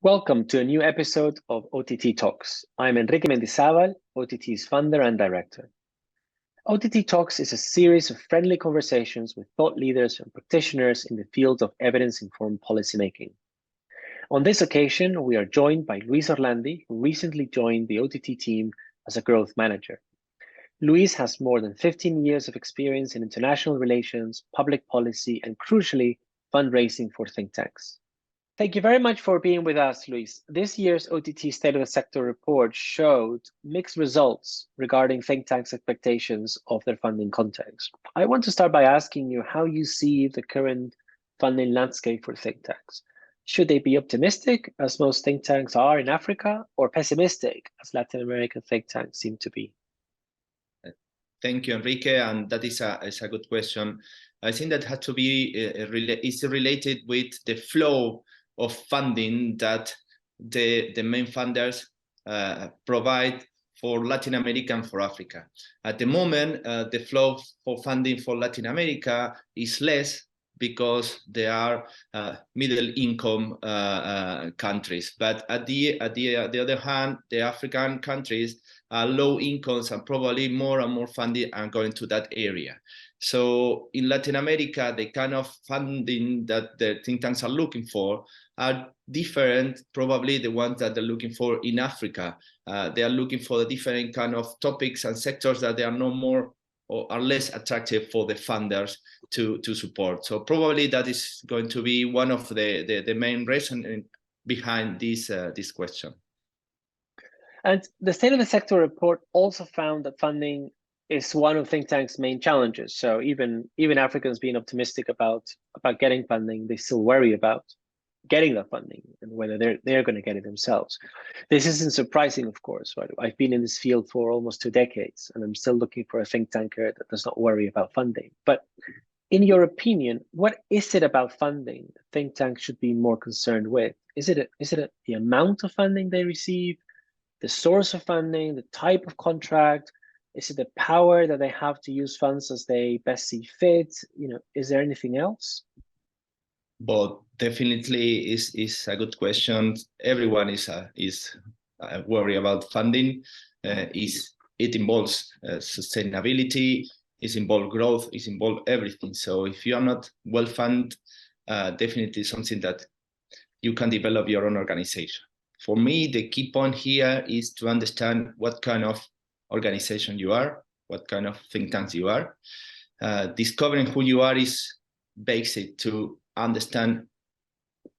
Welcome to a new episode of OTT Talks. I'm Enrique Mendizabal, OTT's founder and director. OTT Talks is a series of friendly conversations with thought leaders and practitioners in the field of evidence-informed policymaking. On this occasion, we are joined by Luis Orlandi, who recently joined the OTT team as a growth manager. Luis has more than 15 years of experience in international relations, public policy, and crucially, fundraising for think tanks. Thank you very much for being with us, Luis. This year's OTT State of the Sector report showed mixed results regarding think tanks' expectations of their funding context. I want to start by asking you how you see the current funding landscape for think tanks. Should they be optimistic, as most think tanks are in Africa, or pessimistic, as Latin American think tanks seem to be? Thank you, Enrique, and that is a good question. I think that had to be is related with the flow of funding that the main funders provide for Latin America and for Africa. At the moment, the flow for funding for Latin America is less because they are middle income countries. But at the other hand, the African countries are low incomes, and probably more and more funding are going to that area. So in Latin America, the kind of funding that the think tanks are looking for are different, probably the ones that they're looking for in Africa. They are looking for the different kind of topics and sectors that they are no more or are less attractive for the funders to support. So probably that is going to be one of the main reasons behind this question. And the State of the Sector report also found that funding is one of think tanks' main challenges. So even Africans being optimistic about getting funding, they still worry about getting the funding and whether they're going to get it themselves. This isn't surprising, of course, right? I've been in this field for almost 2 decades, and I'm still looking for a think tanker that does not worry about funding. But in your opinion, what is it about funding that think tanks should be more concerned with? Is it the amount of funding they receive, the source of funding, the type of contract? Is it the power that they have to use funds as they best see fit? Is there anything else? But definitely is a good question. Everyone is worried about funding. It involves sustainability, it involves growth, it involves everything. So if you are not well funded, definitely something that you can develop your own organization. For me, the key point here is to understand what kind of organization you are, what kind of think tanks you are. Discovering who you are is basic to understand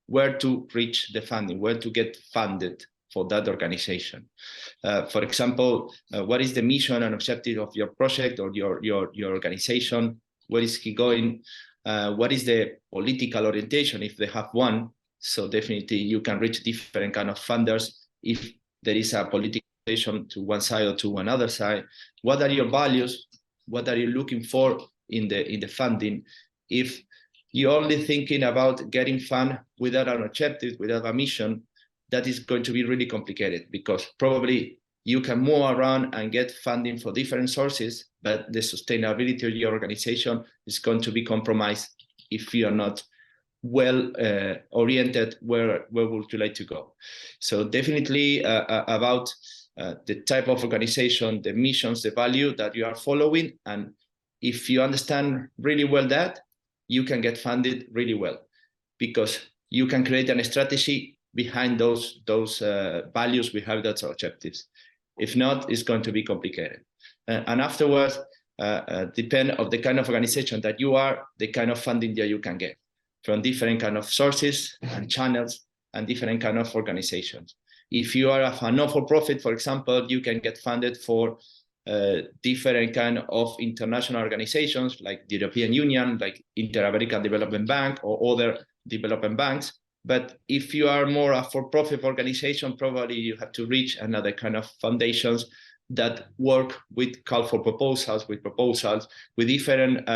where to reach the funding, where to get funded for that organization. For example, what is the mission and objective of your project or your organization? Where is he going? What is the political orientation, if they have one? So definitely you can reach different kind of funders if there is a political orientation to one side or to another side. What are your values? What are you looking for in the funding? If you're only thinking about getting fund without an objective, without a mission, that is going to be really complicated, because probably you can move around and get funding for different sources, but the sustainability of your organization is going to be compromised if you are not well oriented where would you like to go. So definitely about the type of organization, the missions, the value that you are following, and if you understand really well that, you can get funded really well, because you can create a strategy behind those values, behind those objectives. If not, it's going to be complicated. And afterwards, depend on the kind of organization that you are, the kind of funding that you can get from different kind of sources and channels and different kind of organizations. If you are a not-for-profit, for example, you can get funded for different kind of international organizations like the European Union, like Inter-American Development Bank or other development banks. But if you are more a for-profit organization, probably you have to reach another kind of foundations that work with call for proposals, with different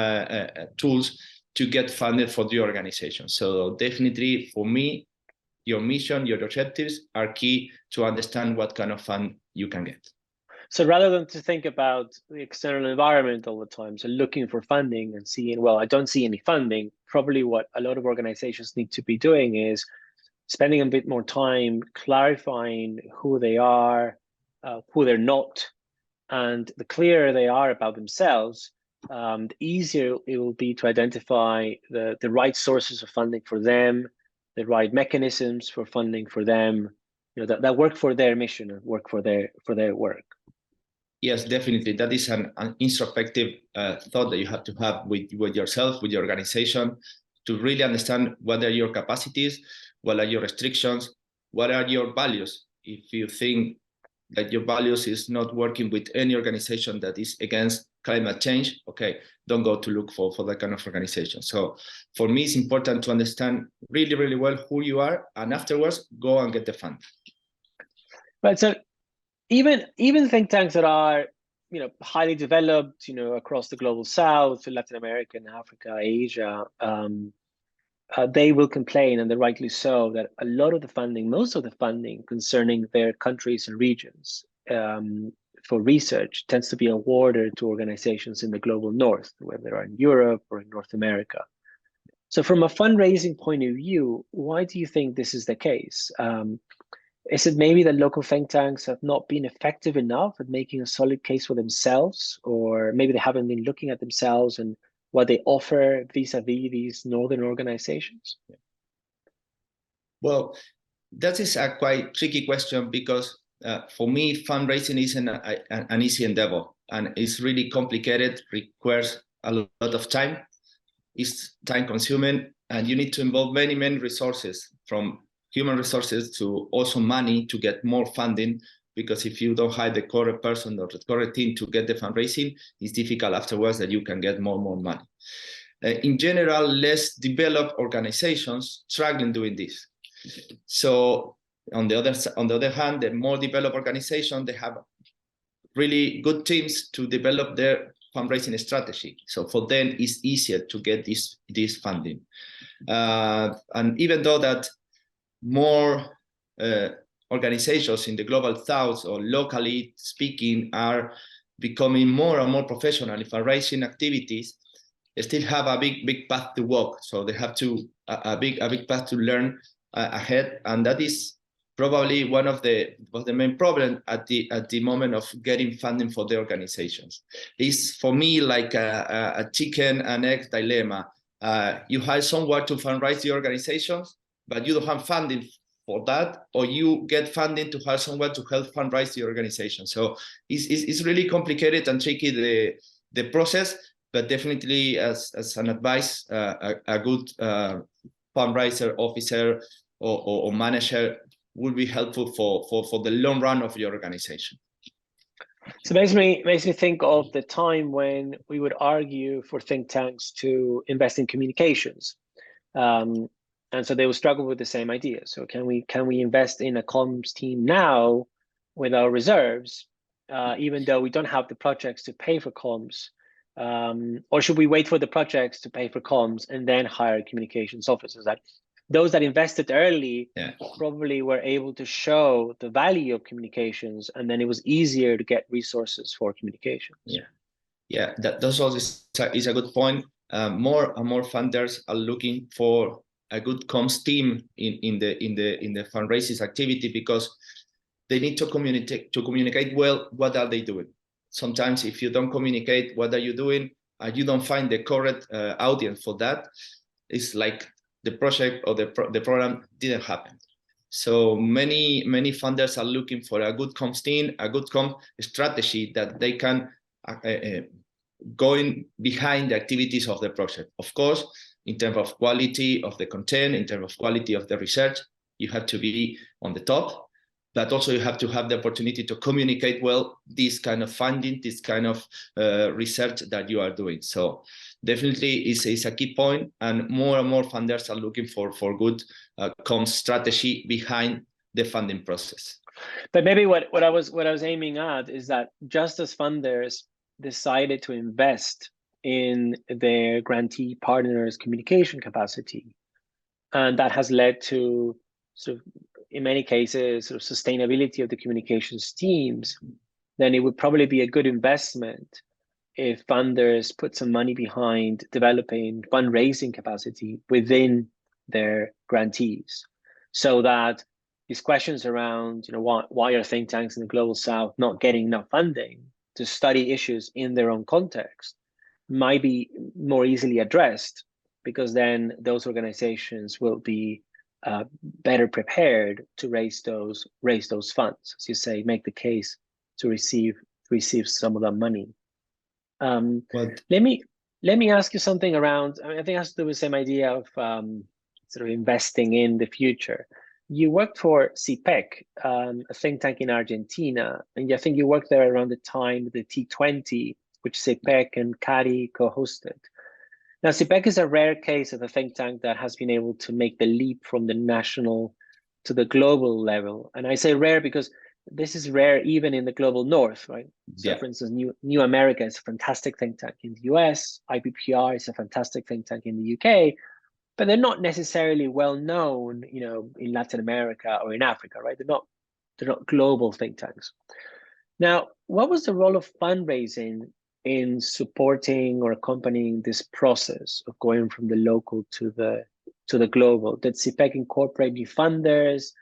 tools to get funded for the organization. So definitely for me, your mission, your objectives are key to understand what kind of fund you can get. So rather than to think about the external environment all the time, so looking for funding and seeing, well, I don't see any funding, probably what a lot of organizations need to be doing is spending a bit more time clarifying who they are, who they're not, and the clearer they are about themselves, the easier it will be to identify the right sources of funding for them, the right mechanisms for funding for them, that work for their mission and work for their work. Yes, definitely. That is an introspective thought that you have to have with yourself, with your organization, to really understand what are your capacities, what are your restrictions, what are your values. If you think that your values is not working with any organization that is against climate change, okay, don't go to look for that kind of organization. So for me, it's important to understand really, really well who you are, and afterwards go and get the fund. Right. So even think tanks that are highly developed, across the global south, Latin America, and Africa, Asia, they will complain, and they're rightly so, that a lot of the funding, most of the funding concerning their countries and regions for research tends to be awarded to organizations in the global north, whether they're in Europe or in North America. So from a fundraising point of view, why do you think this is the case? Is it maybe that local think tanks have not been effective enough at making a solid case for themselves, or maybe they haven't been looking at themselves and what they offer vis-a-vis these northern organizations? Well, that is a quite tricky question, because for me, fundraising isn't an easy endeavor, and it's really complicated, requires a lot of time, it's time consuming, and you need to involve many, many resources, from human resources to also money to get more funding, because if you don't hire the correct person or the correct team to get the fundraising, it's difficult afterwards that you can get more money. In general, less developed organizations struggling doing this. So on the other hand, the more developed organizations, they have really good teams to develop their fundraising strategy. So for them, it's easier to get this funding. And even though that more organizations in the global south, or locally speaking, are becoming more and more professional in fundraising activities, they still have a big path to walk. So they have a big path to learn ahead, and that is probably one of the main problems at the moment of getting funding for the organizations. It's for me like a chicken and egg dilemma. You hire someone to fundraise the organizations, but you don't have funding for that, or you get funding to hire someone to help fundraise the organization. So it's really complicated and tricky, the process, but definitely as an advice, a good fundraiser officer or manager would be helpful for the long run of your organization. So makes me think of the time when we would argue for think tanks to invest in communications. And so they will struggle with the same idea. So can we invest in a comms team now with our reserves, even though we don't have the projects to pay for comms? Or should we wait for the projects to pay for comms and then hire communications officers? That those that invested early probably were able to show the value of communications, and then it was easier to get resources for communications. That's also is a good point. More and more funders are looking for a good comms team in the fundraising activity, because they need to communicate well what are they doing. Sometimes if you don't communicate what are you doing, you don't find the correct audience for that, it's like the project or the program didn't happen. So many funders are looking for a good comms team, a good comms strategy that they can going behind the activities of the project. Of course, in terms of quality of the content, in terms of quality of the research, you have to be on the top, but also you have to have the opportunity to communicate well this kind of funding, this kind of research that you are doing. So definitely is a key point, and more funders are looking for good comms strategy behind the funding process. But maybe what I was aiming at is that just as funders decided to invest in their grantee partners' communication capacity, and that has led to sort of, in many cases, sort of sustainability of the communications teams, then it would probably be a good investment if funders put some money behind developing fundraising capacity within their grantees. so that these questions around, why are think tanks in the global south not getting enough funding to study issues in their own context might be more easily addressed, because then those organizations will be better prepared to raise those funds, as you say, make the case to receive some of that money. Let me ask you something around. I think it has to do with the same idea of sort of investing in the future. You worked for CPEC, a think tank in Argentina, and I think you worked there around the time the T20, which CPEC and CARI co-hosted. Now, CPEC is a rare case of a think tank that has been able to make the leap from the national to the global level. And I say rare because this is rare even in the global north, right? So, Yeah. for instance, New America is a fantastic think tank in the US. IPPR is a fantastic think tank in the UK, but they're not necessarily well known, in Latin America or in Africa, right? They're not global think tanks. Now, what was the role of fundraising in supporting or accompanying this process of going from the local to the global? Did CPEC incorporate new funders?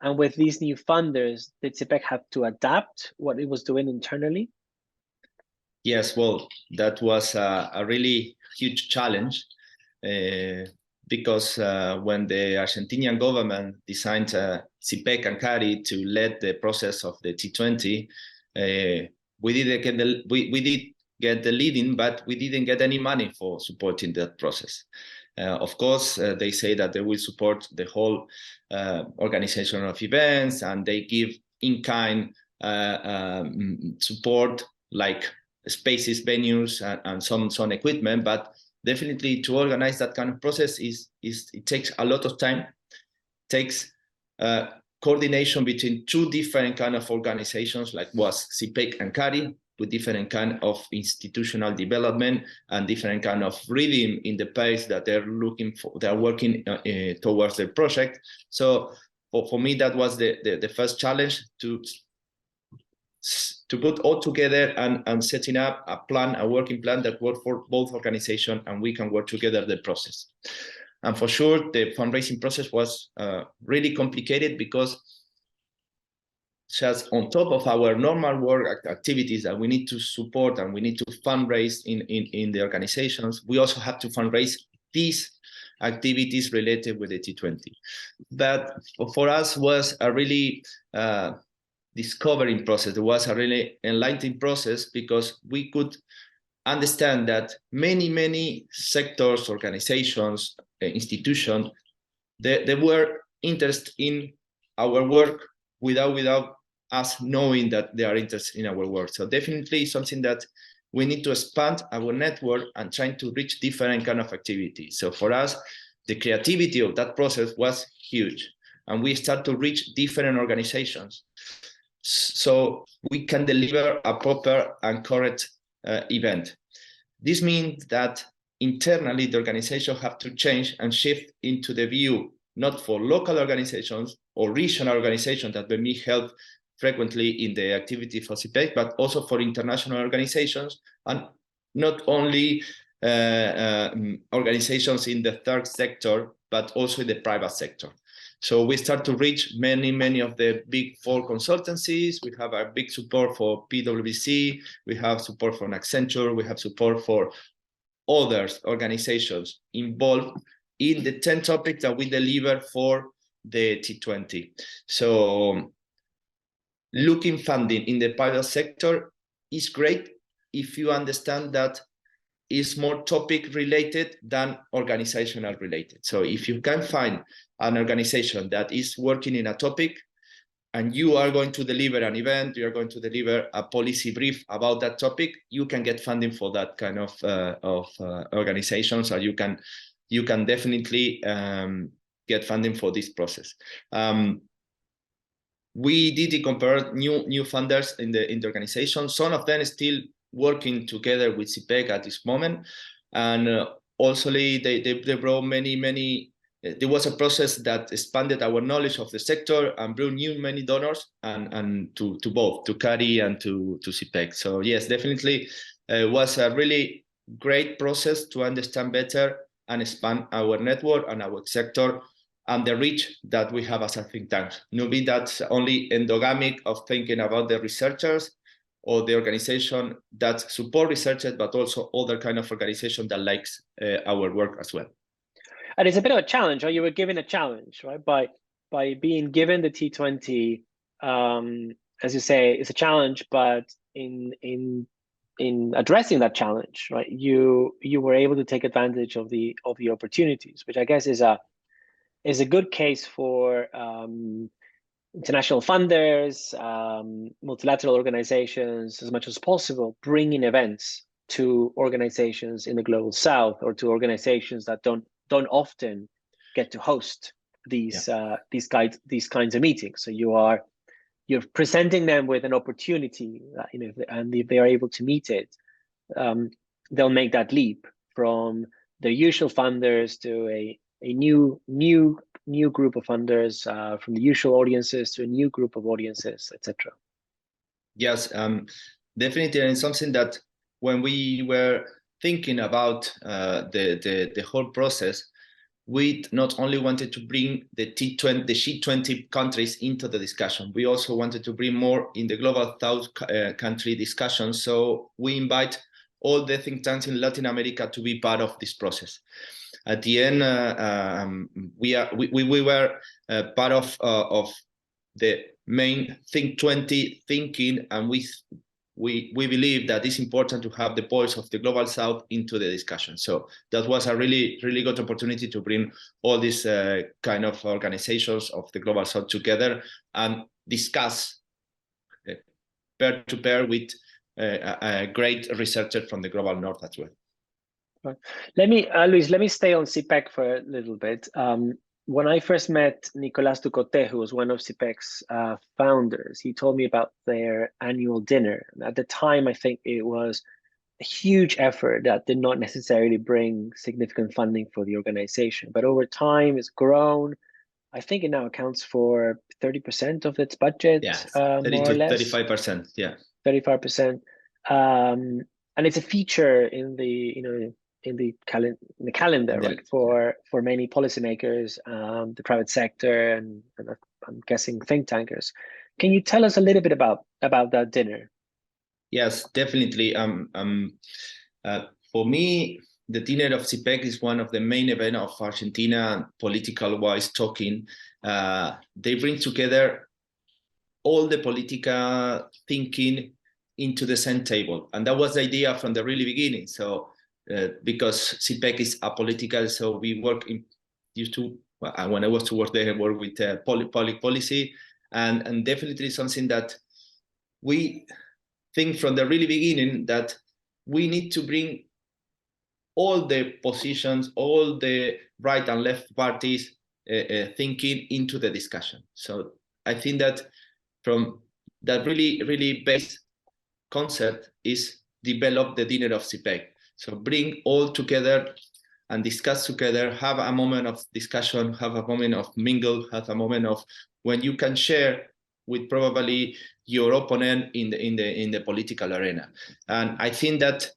And with these new funders, did CPEC have to adapt what it was doing internally? Yes, well, that was a really huge challenge because when the Argentinian government designed CPEC and CARI to lead the process of the T20, we did get the leading, but we didn't get any money for supporting that process. Of course, they say that they will support the whole organization of events, and they give in-kind support like spaces, venues, and some equipment. But definitely to organize that kind of process it takes a lot of time. It takes coordination between two different kind of organizations, like was CPEC and CARI, with different kind of institutional development and different kind of rhythm in the pace that they're looking for. They're working towards the project. So for me, that was the first challenge, to put all together and setting up a working plan that works for both organizations, and we can work together the process. And for sure, the fundraising process was really complicated, because just on top of our normal work activities that we need to support and we need to fundraise in the organizations, we also have to fundraise these activities related with the T20. That for us was a really discovering process. It was a really enlightening process, because we could understand that many sectors, organizations, institutions, they were interested in our work without us knowing that they are interested in our work. So definitely something that we need to expand our network and trying to reach different kind of activities. So for us, the creativity of that process was huge, and we start to reach different organizations, so we can deliver a proper and correct event. This means that internally the organization have to change and shift into the view, not for local organizations or regional organizations that may be held frequently in the activity for CPEC, but also for international organizations, and not only organizations in the third sector, but also in the private sector. So we start to reach many of the big four consultancies. We have a big support for PwC. We have support from Accenture. We have support for other organizations involved in the 10 topics that we deliver for the T20. So looking funding in the private sector is great if you understand that is more topic related than organizational related. So if you can find an organization that is working in a topic, and you are going to deliver an event, you are going to deliver a policy brief about that topic, you can get funding for that kind of organizations, or you can definitely get funding for this process. We did compare new funders in the organization. Some of them still working together with CPEC at this moment, and also they brought many. There was a process that expanded our knowledge of the sector and brought many donors and to both, to CARI and to CPEC. So yes, definitely was a really great process to understand better and expand our network and our sector and the reach that we have as a think tank. No be that only endogamic of thinking about the researchers or the organization that support researchers, but also other kind of organization that likes our work as well. And it's a bit of a challenge, right? You were given a challenge, right? By being given the T20, as you say, it's a challenge, but in addressing that challenge, right, you were able to take advantage of the opportunities, which I guess is a good case for international funders, multilateral organizations, as much as possible, bringing events to organizations in the global south, or to organizations that don't often get to host these kinds of meetings. So you're presenting them with an opportunity that, and if they are able to meet it, they'll make that leap from their usual funders to a new group of funders, from the usual audiences to a new group of audiences, etc. Yes, definitely, and it's something that when we were thinking about the whole process, we not only wanted to bring the G20 countries into the discussion, we also wanted to bring more in the global South country discussion. So we invite all the think tanks in Latin America to be part of this process. At the end, we were part of the main Think 20 thinking, and we believe that it's important to have the voice of the global south into the discussion. So that was a really good opportunity to bring all these kind of organizations of the global south together and discuss pair to pair with a great researcher from the global north as well. Let me, Luis, let me stay on CPEC for a little bit. When I first met Nicolas Ducote, who was one of CPEC's founders, he told me about their annual dinner. At the time, I think it was a huge effort that did not necessarily bring significant funding for the organization. But over time, it's grown. I think it now accounts for 30% of its budget, more or less. 35%, yeah. 35%. And it's a feature in the, in the calendar, right, for many policymakers, the private sector, and I'm guessing think tankers. Can you tell us a little bit about that dinner? Yes, definitely. For me, the dinner of CPEC is one of the main events of Argentina, political-wise talking. They bring together all the political thinking into the same table, and that was the idea from the really beginning. So. Because CPEC is apolitical, so we work when I was to work there, I work with public policy, and definitely something that we think from the really beginning that we need to bring all the positions, all the right and left parties thinking into the discussion. So I think that from that really base concept is develop the dinner of CPEC. So bring all together and discuss together, have a moment of discussion, have a moment of mingle, have a moment of when you can share with probably your opponent in the political arena. And I think that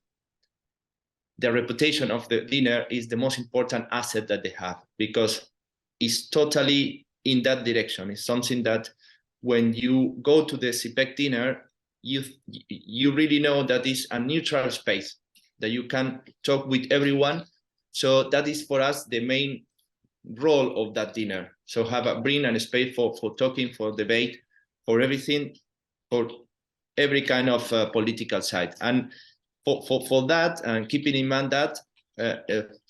the reputation of the dinner is the most important asset that they have, because it's totally in that direction. It's something that when you go to the CPEC dinner, you really know that it's a neutral space, that you can talk with everyone. So that is for us the main role of that dinner. So bring a space for talking, for debate, for everything, for every kind of political side. And for that, and keeping in mind that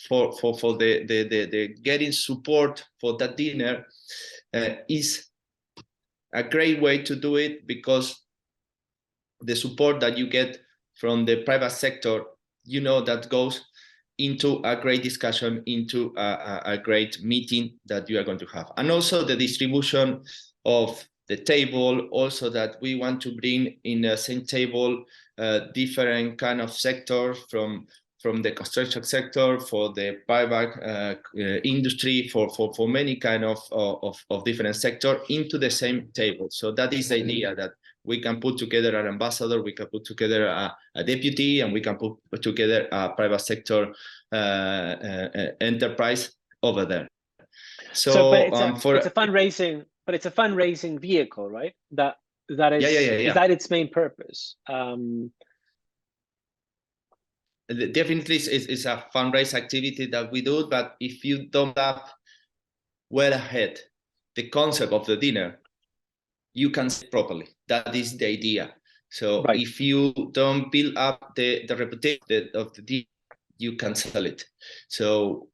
for the getting support for that dinner is a great way to do it, because the support that you get from the private sector, you know, that goes into a great discussion, into a great meeting that you are going to have. And also the distribution of the table, also that we want to bring in the same table different kind of sectors, from the construction sector, for the private industry, for many kind of different sectors into the same table. So that is the idea, that we can put together an ambassador, we can put together a deputy, and we can put together a private sector enterprise over there. So, but it's a fundraising, but it's a fundraising vehicle, right? That is is that its main purpose? Definitely, it's a fundraise activity that we do. But if you don't have well ahead the concept of the dinner, you can say it properly. That is the idea. So right. if you don't build up the reputation of the dinner, you can sell it. So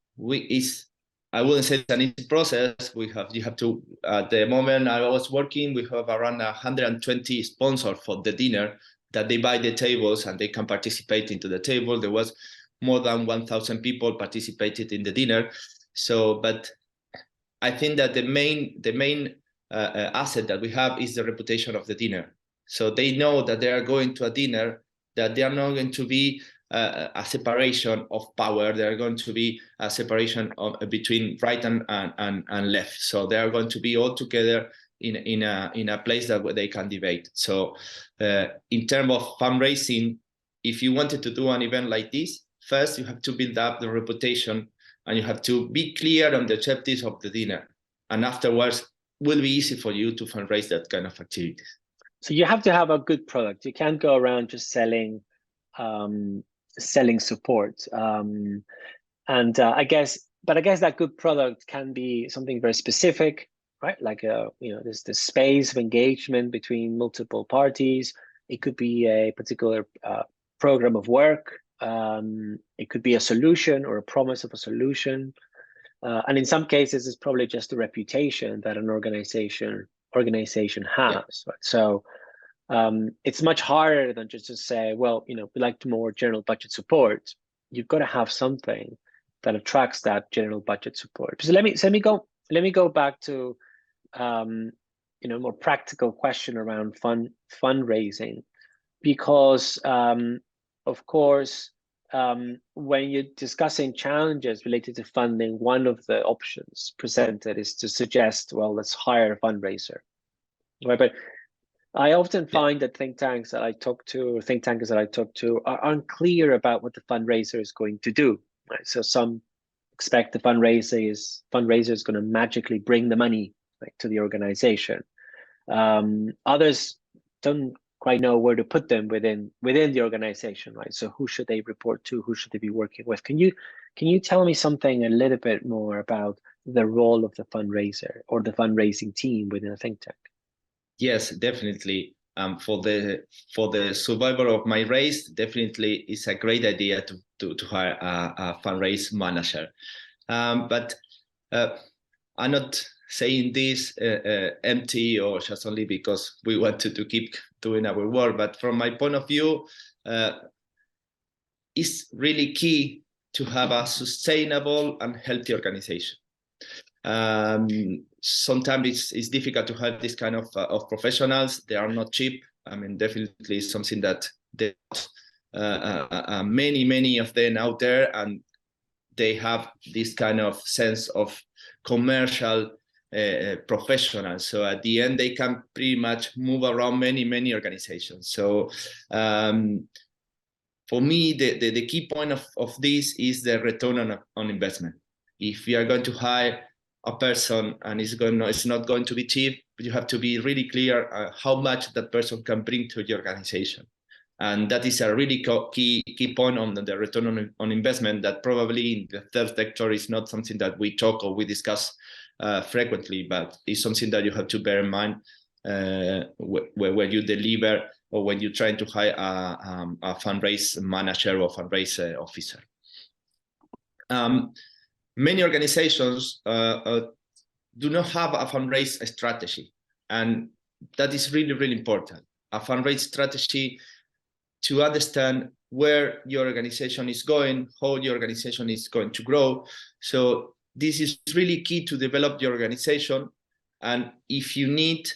I wouldn't say it's an easy process. You have to, at the moment I was working, we have around 120 sponsors for the dinner that they buy the tables and they can participate into the table. There was more than 1,000 people participated in the dinner. So, but I think that the main asset that we have is the reputation of the dinner. So they know that they are going to a dinner, that they are not going to be a separation of power. There are going to be a separation between right and left. So they are going to be all together in a place that they can debate. So in terms of fundraising, if you wanted to do an event like this, first you have to build up the reputation and you have to be clear on the objectives of the dinner. And afterwards, it will be easy for you to fundraise that kind of activities. So you have to have a good product. You can't go around just selling support. I guess that good product can be something very specific, right? Like there's the space of engagement between multiple parties. It could be a particular program of work. It could be a solution or a promise of a solution. And in some cases, it's probably just the reputation that an organization has. Right? So it's much harder than just to say, well, we like more general budget support. You've got to have something that attracts that general budget support. So let me go back to more practical question around fundraising, because of course when you're discussing challenges related to funding, one of the options presented is to suggest, well, let's hire a fundraiser, right? But I often find that think tankers that I talk to are unclear about what the fundraiser is going to do. Right? So some expect the fundraiser is going to magically bring the money to the organization. Others don't quite know where to put them within the organization, right? So who should they report to? Who should they be working with? Can you tell me something a little bit more about the role of the fundraiser or the fundraising team within a think tank? Yes, definitely. For the survival of my race, definitely it's a great idea to hire a fundraise manager. But I'm not saying this empty or just only because we wanted to keep doing our work. But from my point of view, it's really key to have a sustainable and healthy organization. Sometimes it's difficult to have this kind of professionals. They are not cheap. I mean, definitely something that many of them out there, and they have this kind of sense of commercial professionals. So at the end, they can pretty much move around many organizations. So for me, the key point of this is the return on investment. If you are going to hire a person and it's not going to be cheap, but you have to be really clear how much that person can bring to your organization. And that is a really key point on the return on investment that probably in the third sector is not something that we talk or we discuss frequently, but it's something that you have to bear in mind when you deliver or when you're trying to hire a fundraise manager or fundraise officer. Many organizations do not have a fundraise strategy, and that is really important. A fundraise strategy to understand where your organization is going, how your organization is going to grow. So this is really key to develop your organization. And if you need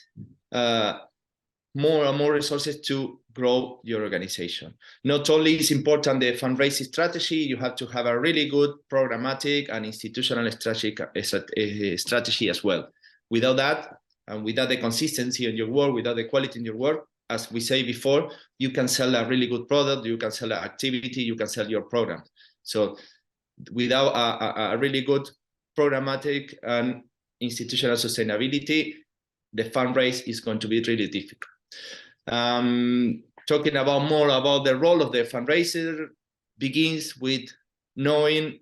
more and more resources to grow your organization. Not only is important the fundraising strategy, you have to have a really good programmatic and institutional strategy as well. Without that, and without the consistency in your work, without the quality in your work, as we say before, you can sell a really good product, you can sell an activity, you can sell your program. So without a really good programmatic and institutional sustainability, the fundraise is going to be really difficult. Talking more about the role of the fundraiser begins with knowing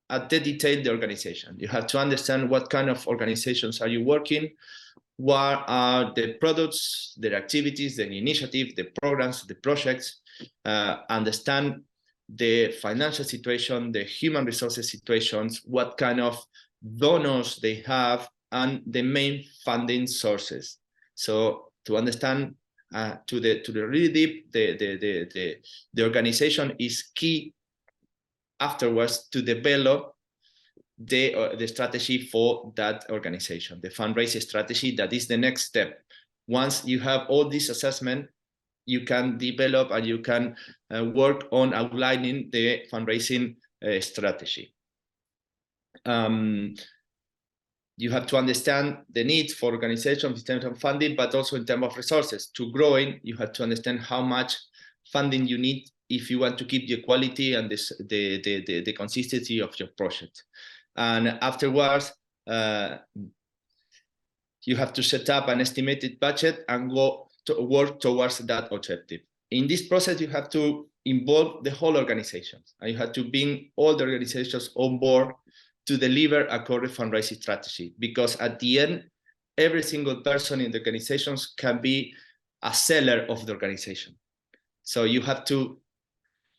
at the detail the organization. You have to understand what kind of organizations are you working, what are the products, their activities, their initiatives, the programs, the projects, understand the financial situation, the human resources situations, what kind of donors they have, and the main funding sources. So to understand to the really deep, the organization is key afterwards to develop the strategy for that organization, the fundraising strategy. That is the next step. Once you have all this assessment, you can develop and you can work on outlining the fundraising strategy. You have to understand the needs for organizations in terms of funding, but also in terms of resources. To growing, you have to understand how much funding you need if you want to keep the quality and the consistency of your project. And afterwards, you have to set up an estimated budget and go to work towards that objective. In this process, you have to involve the whole organization, and you have to bring all the organizations on board to deliver a correct fundraising strategy, because at the end, every single person in the organizations can be a seller of the organization. So you have to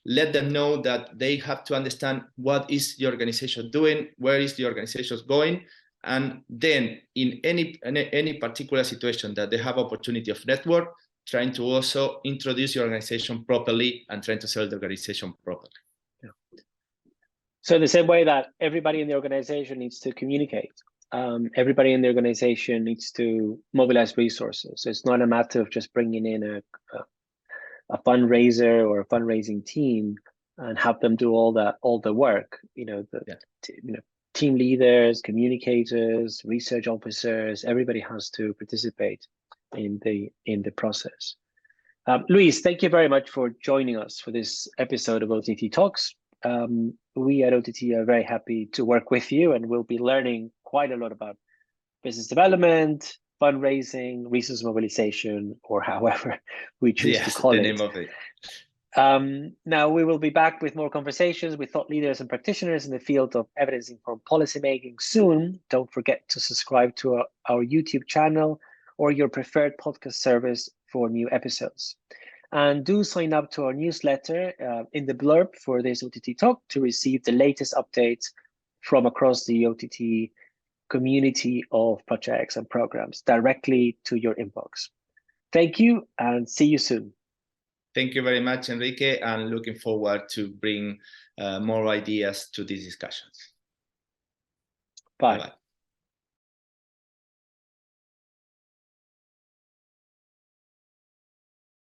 let them know that they have to understand what is the organization doing, where is the organization going, and then in any particular situation that they have opportunity of network, trying to also introduce the organization properly and trying to sell the organization properly. Yeah. So in the same way that everybody in the organization needs to communicate, everybody in the organization needs to mobilize resources. So it's not a matter of just bringing in a fundraiser or a fundraising team and have them do all the work. Team leaders, communicators, research officers, everybody has to participate in the process. Luis, thank you very much for joining us for this episode of OTT Talks. We at OTT are very happy to work with you, and we'll be learning quite a lot about business development, fundraising, resource mobilization, or however we choose to call it. Yes, the name of it. Now we will be back with more conversations with thought leaders and practitioners in the field of evidence-informed policymaking soon. Don't forget to subscribe to our YouTube channel or your preferred podcast service for new episodes. And do sign up to our newsletter in the blurb for this OTT Talk to receive the latest updates from across the OTT community of projects and programs directly to your inbox. Thank you and see you soon. Thank you very much, Enrique, and looking forward to bring more ideas to these discussions. Bye. Bye-bye.